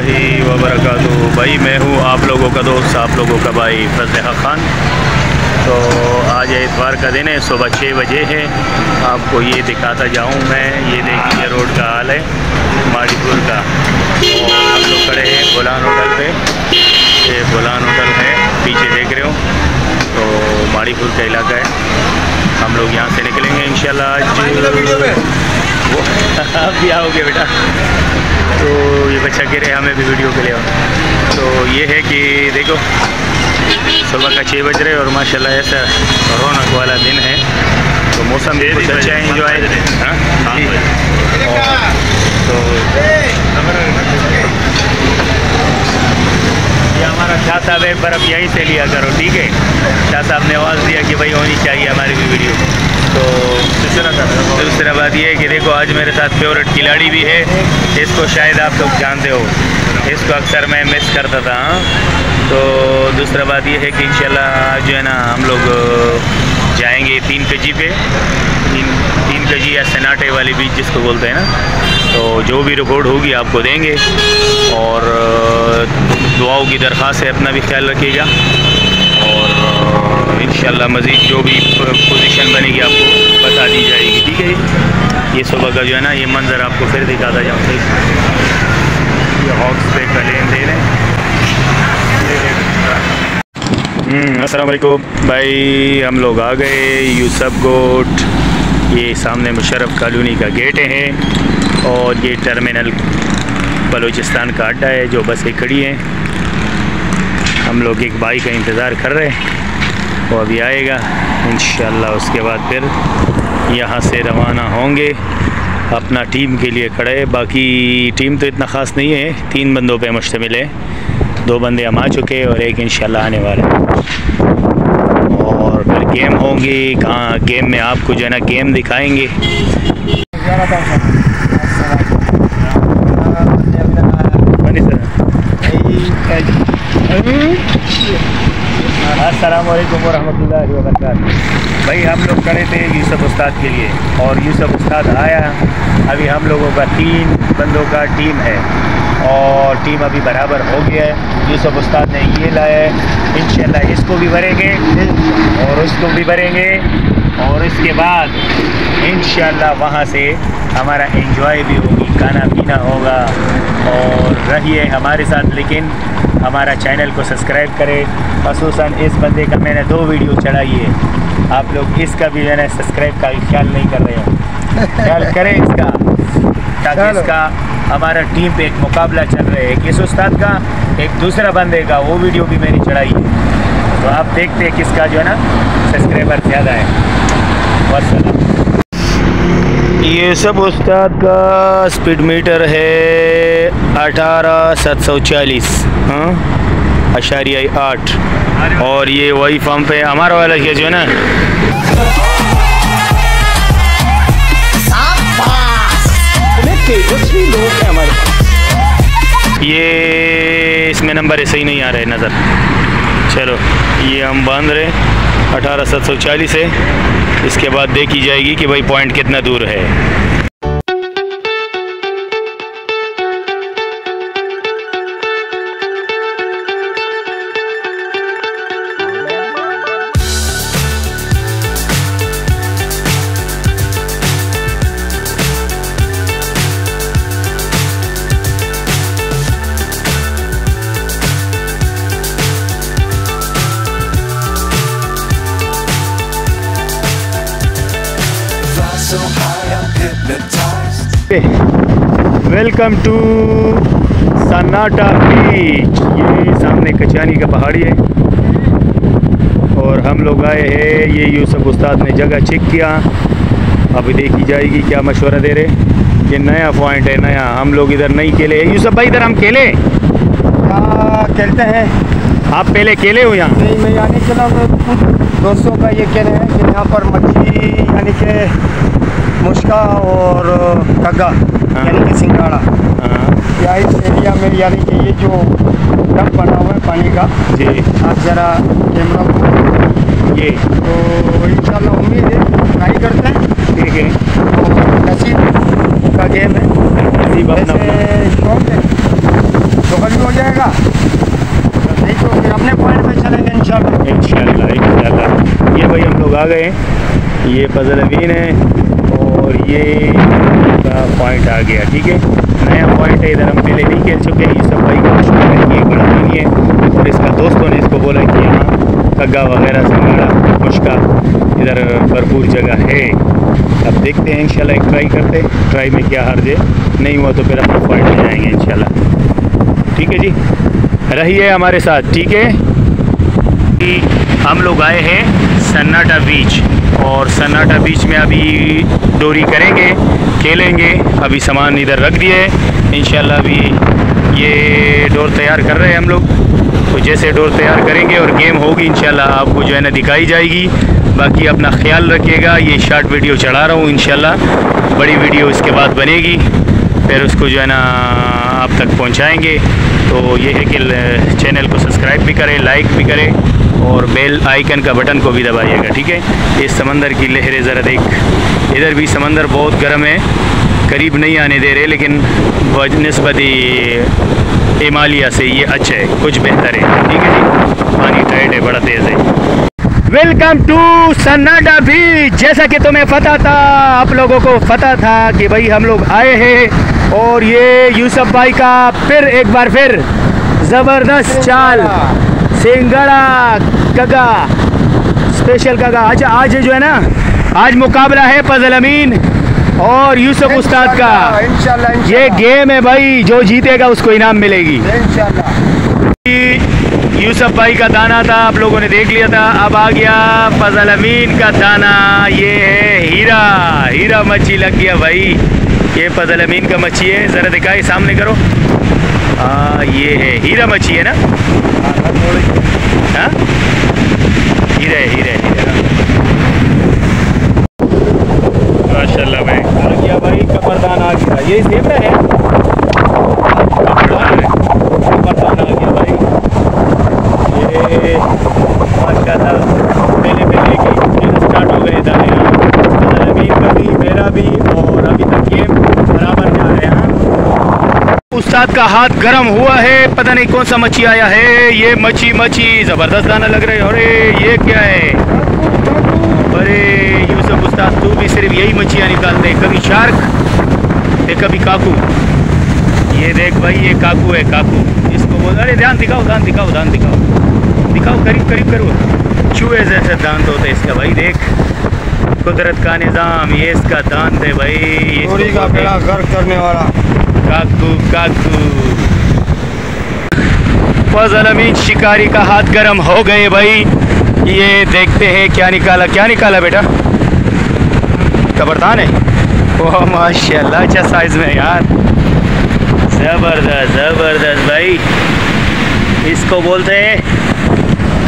रहमतुल्लाहि व बरकातुहू। भाई मैं हूँ आप लोगों का दोस्त, आप लोगों का भाई फजल हक खान। तो आज इतवार का दिन है, सुबह 6 बजे है। आपको ये दिखाता जाऊँ मैं। ये देखिए रोड का हाल है माड़ीपुर का। और हम लोग खड़े हैं बोलान होटल पे। ये बोलान होटल है, पीछे देख रहे हो, तो माड़ीपुर का इलाका है। हम लोग यहाँ से निकलेंगे इंशाल्लाह आज। वो आप भी आओगे बेटा, तो ये बच्चा कह रहे हमें भी वीडियो के लिए आओ। तो ये है कि देखो सुबह का 6 बज रहे और माशाल्लाह ऐसा रौनक वाला दिन है। तो मौसम भी कुछ अच्छा है, इंजॉय। तो ये हमारा शाह साहब है, बर्फ़ यहीं से लिया करो, ठीक है। शाह साहब ने आवाज़ दिया कि भाई होनी चाहिए हमारी भी वीडियो। तो दूसरा बात ये है कि देखो आज मेरे साथ फेवरेट खिलाड़ी भी है, इसको शायद आप लोग जानते हो, इसको अक्सर मैं मिस करता था। तो दूसरा बात ये है कि इंशाल्लाह जो है ना हम लोग जाएंगे 3 कजी पे, 3 कजी या सनाटे वाली बीच जिसको बोलते हैं ना। तो जो भी रिपोर्ट होगी आपको देंगे और दुआओं की दरख्वास्त है, अपना भी ख्याल रखिएगा। और इंशाल्लाह मज़ीद जो भी पोजीशन बनेगी आपको बता दी जाएगी, ठीक है। ये सुबह का जो है ना ये मंज़र आपको फिर दिखाता जाऊँ। ये हॉक्स पे का लेन देन है। अस्सलाम वालेकुम भाई, हम लोग आ गए यूसुफ गोट। ये सामने मुशर्रफ कॉलोनी का गेट है और ये टर्मिनल बलूचिस्तान का अड्डा है, जो बसें खड़ी हैं। हम लोग एक भाई का इंतज़ार कर रहे हैं, वो अभी आएगा इंशाल्लाह। उसके बाद फिर यहाँ से रवाना होंगे, अपना टीम के लिए खड़े है। बाकी टीम तो इतना ख़ास नहीं है, 3 बंदों पे मुश्तमिल है। 2 बंदे हम आ चुके हैं और एक इंशाल्लाह आने वाले हैं। और फिर गेम होंगी, कहाँ गेम में आपको जो है ना गेम दिखाएँगे। अस्सलामुअलैकुम वरहमतुल्लाहि वबरकातुहू। भाई हम लोग खड़े थे यूसुफ उस्ताद के लिए और यूसुफ उस्ताद आया। अभी हम लोगों का 3 बंदों का टीम है और टीम अभी बराबर हो गया है। यूसुफ उस्ताद ने ये लाया है, इंशाल्लाह इसको भी भरेंगे और उसको भी भरेंगे और इसके बाद इंशाल्लाह वहाँ से हमारा एंजॉय भी होगी, खाना पीना होगा। और रहिए हमारे साथ, लेकिन हमारा चैनल को सब्सक्राइब करें। ख़ुसूसन इस बंदे का मैंने 2 वीडियो चढ़ाई है, आप लोग इसका भी मैंने सब्सक्राइब का ख्याल नहीं कर रहे हो, ख्याल करें इसका, ताकि इसका हमारा टीम पे एक मुकाबला चल रहा है, किस उस्ताद का, एक दूसरा बंदे का, वो वीडियो भी मैंने चढ़ाई है। तो आप देखते हैं किसका जो है ना सब्सक्राइबर ज़्यादा है। वस्सलाम। ये सब उस्ताद का स्पीड मीटर है 18,740 /8 और ये वही पंप है हमारा वाला क्या जो है ना। ये इसमें नंबर सही नहीं आ रहे नज़र। चलो ये हम बांध रहे 18,740 है। इसके बाद देखी जाएगी कि भाई पॉइंट कितना दूर है। वेलकम टू सन्नाटा बीच। ये सामने कचानी का पहाड़ी है और हम लोग आए हैं। ये यूसुफ उस्ताद ने जगह चेक किया, अभी देखी जाएगी क्या मशवरा दे रहे। ये नया पॉइंट है, नया, हम लोग इधर नहीं खेले। यूसुफ भाई इधर हम खेले खेलते हैं। आप पहले खेले हो यहाँ? नहीं, मैं यानी कि ना कुछ दोस्तों का ये खेले हैं कि यहाँ पर मछली यानी कि मुश्का और कग्गा यानी कि सिंगाड़ा, या इस एरिया में यानी कि ये जो डक बना हुआ है पानी का जी, आप ज़रा कैमरा को ये तो इंशाल्लाह उम्मीद है ट्राई करते हैं। ठीक है, नसीब का गेम है, नसीब अपना शौक है। जाएगा नहीं तो फिर अपने पॉइंट पे चलेंगे इंशाल्लाह। इंशाल्लाह। ये भाई हम लोग आ गए, ये फजल अमीन है और ये का पॉइंट आ गया। ठीक है, नया पॉइंट है, इधर हम पहले नहीं खेल चुके हैं। ये सब भाई का मशहूर है, ये बड़ा नहीं है और इसका दोस्तों ने इसको बोला कि यहाँ कग्गा वगैरह सिंगाड़ा मुश्का इधर भरपूर जगह है। अब देखते हैं इंशाल्लाह, एक ट्राई करते हैं, ट्राई में क्या हार जाए, नहीं हुआ तो फिर अपना पॉइंट ले जाएंगे इंशाल्लाह। ठीक है जी, रहिए हमारे साथ। ठीक है, हम लोग आए हैं सन्नाटा बीच और सन्नाटा बीच में अभी डोरी करेंगे, खेलेंगे। अभी सामान इधर रख दिए इंशाल्लाह, अभी ये डोर तैयार कर रहे हैं हम लोग। तो जैसे डोर तैयार करेंगे और गेम होगी इंशाल्लाह आपको जो है ना दिखाई जाएगी। बाकी अपना ख्याल रखिएगा, ये शॉर्ट वीडियो चढ़ा रहा हूँ इंशाल्लाह, बड़ी वीडियो इसके बाद बनेगी, फिर उसको जो है ना आप तक पहुँचाएँगे। तो ये है कि चैनल को सब्सक्राइब भी करें, लाइक भी करें और बेल आइकन का बटन को भी दबाइएगा। ठीक है, ये समंदर की लहरें ज़रा देख, इधर भी समंदर बहुत गर्म है, करीब नहीं आने दे रहे, लेकिन निस्बती हिमालय से ये अच्छा है, कुछ बेहतर है। ठीक है जी, पानी टाइट है, बड़ा तेज़ है। वेलकम टू सन्नाटा बीच। जैसा कि तुम्हें पता था, आप लोगों को पता था कि भाई हम लोग आए हैं और ये यूसुफ भाई का फिर एक बार फिर ज़बरदस्त चाल सिंगड़ा कग्गा, स्पेशल कग्गा। अच्छा, आज जो है ना, आज मुकाबला है फजल अमीन और यूसुफ उस्ताद का। इंशाल्लाह ये गेम है भाई, जो जीतेगा उसको इनाम मिलेगी इंशाल्लाह। यूसुफ भाई का दाना था, आप लोगों ने देख लिया था। अब आ गया फजल अमीन का दाना, ये है हीरा। हीरा मच्छी लग गया भाई, ये फजल अमीन का मच्छी है, ज़रा दिखाई सामने करो। हाँ, ये है हीरा मच्छी है ना, हाँ हीरा हीरा हीरा। माशाल्लाह भाई, आ गया भाई कपरदान आ गया, ये सेब है कपरदान आ गया भाई। ये माशाल्लाह पहले की स्टार्ट हो गए दाने, अमीन का भी मेरा भी, और अभी तक गेम बराबर जा रहे हैं। उस्ताद का हाथ गर्म हुआ है, पता नहीं कौन सा मच्छी आया है। ये मच्छी ज़बरदस्त दाना लग रहा है। अरे ये क्या है, अरे यूसुफ उस्ताद तू भी सिर्फ यही मच्छियाँ निकालते हैं, कभी शार्क कभी काकू। ये देख भाई, ये काकू है, काकू इसको बोल। अरे ध्यान दिखाओ, ध्यान दिखाओ, ध्यान दिखाओ, दिखाओ, करीब करीब करो। चूहे जैसे दांत होते इसका भाई, देख कुदरत का निज़ाम, ये इसका दांत है भाई, चोरी का बेड़ा गर्क करने वाला काकू। काकू फजल अमीन शिकारी का हाथ गर्म हो गए भाई। ये देखते हैं क्या निकाला, क्या निकाला बेटा, कबरदान है। ओह माशाल्लाह, अच्छा साइज में यार, ज़बरदस्त ज़बरदस्त भाई, इसको बोलते हैं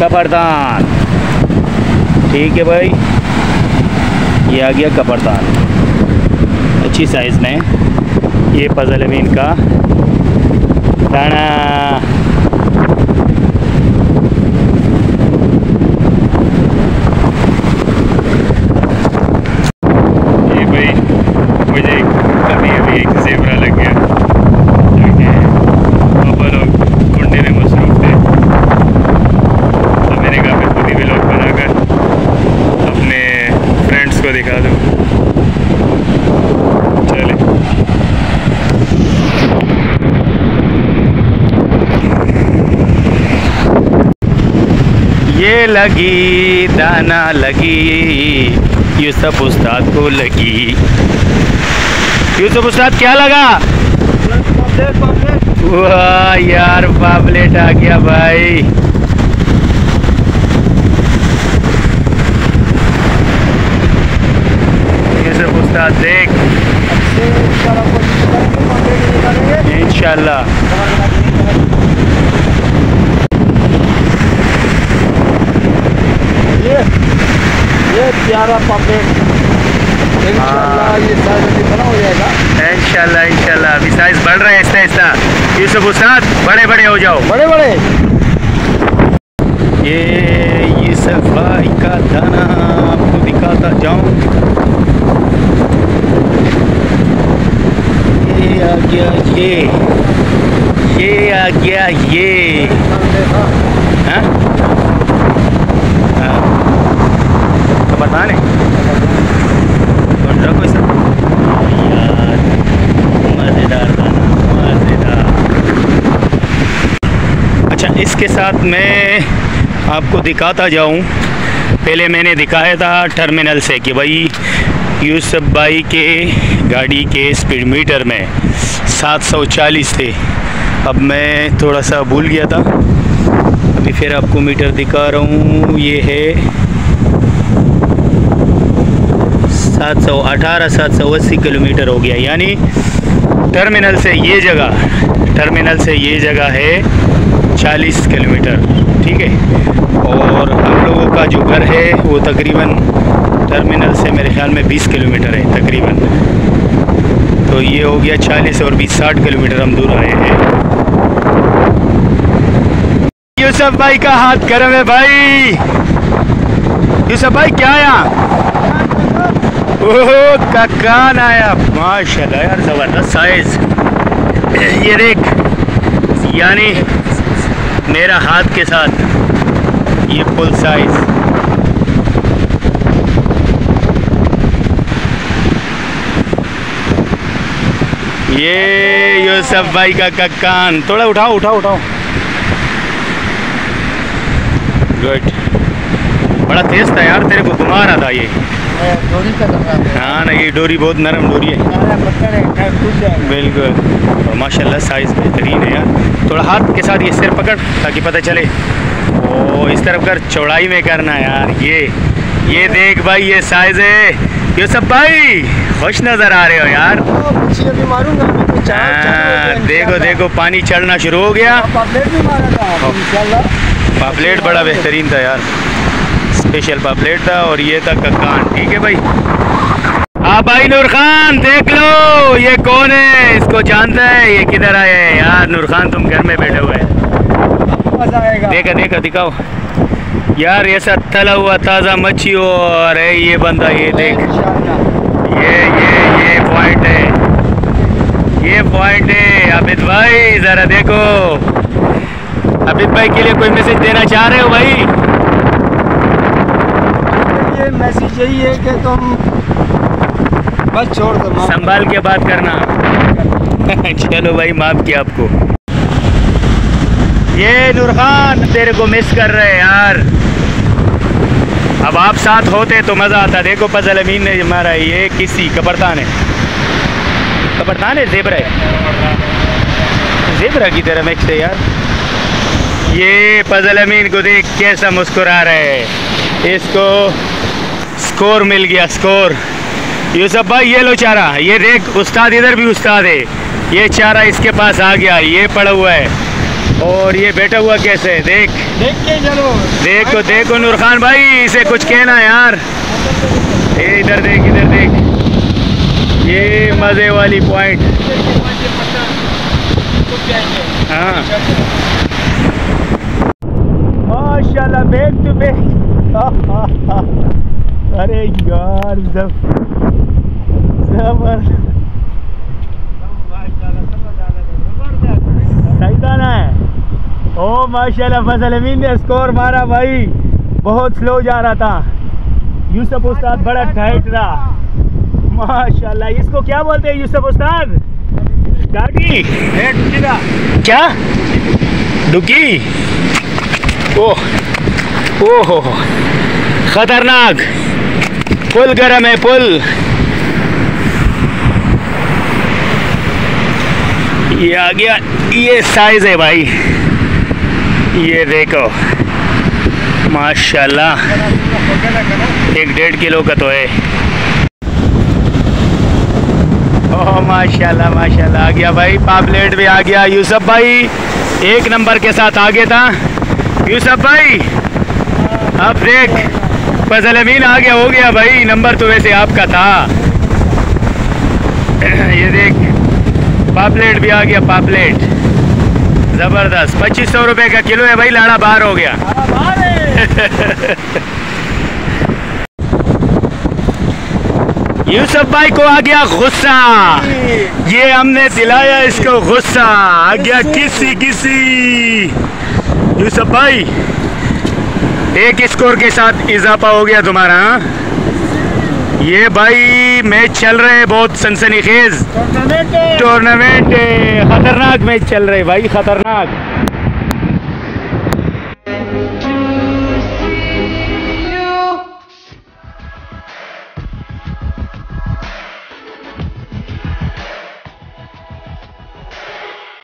कबरदान। ठीक है भाई, ये आ गया कबरदान, अच्छी साइज़ में। ये फजल अमीन का दाना। ये भाई मुझे कभी अभी एक ज़ेबरा लग गया, क्योंकि पापा लोग ढूंढने में मसरूफ़ थे, तो मैंने कहा मैं खुद ही व्लॉग बनाकर अपने फ्रेंड्स को दिखा दूँ। चले, ये लगी दाना लगी, यूसुफ उस्ताद को लगी। यूसुफ उस्ताद क्या लगा? वाह यार, पापलेट आ गया भाई। यूसुफ उस्ताद देख, इंशाल्लाह। ये प्यारा पापलेट इंशाल्लाह, ये साइज अभी बड़ा हो जाएगा इंशाल्लाह। इंशाल्लाह अभी साइज बढ़ रहा है आहिस्ता आहिस्ता। यूसुफ उस्ताद बड़े बड़े हो जाओ, बड़े बड़े। ये यूसुफ भाई का दाना आपको दिखाता जाऊं। ये आ गया, ये गया ये। हाँ खबरदार है रखो इसे यार, मज़ेदार गाना, मज़ेदार। अच्छा, इसके साथ मैं आपको दिखाता जाऊं। पहले मैंने दिखाया था टर्मिनल से कि भाई यूसुफ भाई के गाड़ी के स्पीड मीटर में 740 थे। अब मैं थोड़ा सा भूल गया था, अभी फिर आपको मीटर दिखा रहा हूँ। ये है 780 किलोमीटर हो गया, यानी टर्मिनल से ये जगह है 40 किलोमीटर, ठीक है। और हम लोगों का जो घर है वो तकरीबन टर्मिनल से मेरे ख्याल में 20 किलोमीटर है तकरीबन। तो ये हो गया 40 और 20 60 किलोमीटर हम दूर आए हैं। यूसुफ भाई का हाथ गर्म है भाई। यूसुफ भाई क्या आया? ओहो ककान आया, माशाल्लाह यार, ज़बरदस्त साइज। ये देख, यानी मेरा हाथ के साथ ये फुल साइज। ये यूसुफ भाई का कक्कान, थोड़ा उठाओ उठाओ उठाओ। गुड, बड़ा तेज था यार, तेरे को घुमा रहा था ये डोरी का लगा। हाँ ना, ये डोरी बहुत नरम डोरी है बिल्कुल। और माशाल्लाह साइज़ बेहतरीन है यार। थोड़ा हाथ के साथ ये सिर पकड़ ताकि पता चले। ओ इस तरफ कर, चौड़ाई में करना यार। ये देख भाई, ये साइज़ है। यूसुफ भाई खुश नज़र आ रहे हो यार। अभी मारूंगा, देखो देखो, पानी चढ़ना शुरू हो गया। पापलेट भी मारा था इंशाल्लाह। पापलेट बड़ा बेहतरीन था यार, स्पेशल पापलेट था। और ये था कक्कान, ठीक है भाई। हाँ भाई नूर खान, देख लो ये कौन है, इसको जानता है? ये किधर आए हैं यार? नूर खान तुम घर में बैठे हुए हैं, मजा आएगा। देखा देखा दिखाओ यार, ऐसा तला हुआ ताज़ा मच्छी हो। अरे ये बंदा, ये देख, ये पॉइंट है, ये पॉइंट है। आबिद भाई ज़रा देखो, आबिद भाई के लिए कोई मैसेज देना चाह रहे हो भाई? ये मैसेज यही है कि तुम बस छोड़ दो, संभाल के बात करना। चलो भाई, माफ किया आपको। ये नूर खान तेरे को मिस कर रहे हैं यार। अब आप साथ होते तो मज़ा आता। देखो फजल अमीन ने मारा, ये किसी कब्रस्तान है, कब्रस्तान है, ज़ेबरा की तरह मिक्स है यार। ये फजल अमीन को देख कैसा मुस्कुरा रहे हैं, इसको स्कोर मिल गया, स्कोर। यूसुफ भाई ये लो चारा, ये देख उस्ताद, इधर भी उस्ताद है। ये चारा इसके पास आ गया, ये पड़ा हुआ है और ये बैठा हुआ कैसे है, देख देख के चलो। देखो देखो नूर खान भाई, इसे कुछ कहना यार। इधर देख, इधर देख, ये मज़े वाली पॉइंट। हाँ माशाल्लाह, बैक टू बैक। अरे यार सही दाना है। ओ माशाल्लाह, फजल अमीन ने स्कोर मारा भाई, बहुत स्लो जा रहा था। यूसुफ उस्ताद बड़ा टाइट रहा माशाल्लाह। इसको क्या बोलते हैं यूसुफ उस्ताद? डाटी? क्या डुकी? ओह ओहो, खतरनाक, पुल गर्म है, पुल। ये आ गया, ये साइज है भाई, ये देखो माशाल्लाह, 1-1.5 किलो का तो है। ओह माशाल्लाह माशाल्लाह, आ गया भाई, पापलेट भी आ गया। यूसुफ भाई 1 नंबर के साथ आगे था। यूसुफ भाई अब देख, फजल अमीन आ गया, हो गया भाई, नंबर तो वैसे आपका था। ये देख, पापलेट भी आ गया, पापलेट ज़बरदस्त। 2500 रुपये का किलो है भाई, लाड़ा बाहर हो गया। यूसुफ भाई को आ गया गुस्सा, ये हमने दिलाया इसको गुस्सा, आ गया किसी। यूसुफ भाई एक स्कोर के साथ इजाफा हो गया तुम्हारा। ये भाई मैच चल रहे हैं बहुत सनसनीखेज टूर्नामेंट, खतरनाक मैच चल रहे भाई, खतरनाक।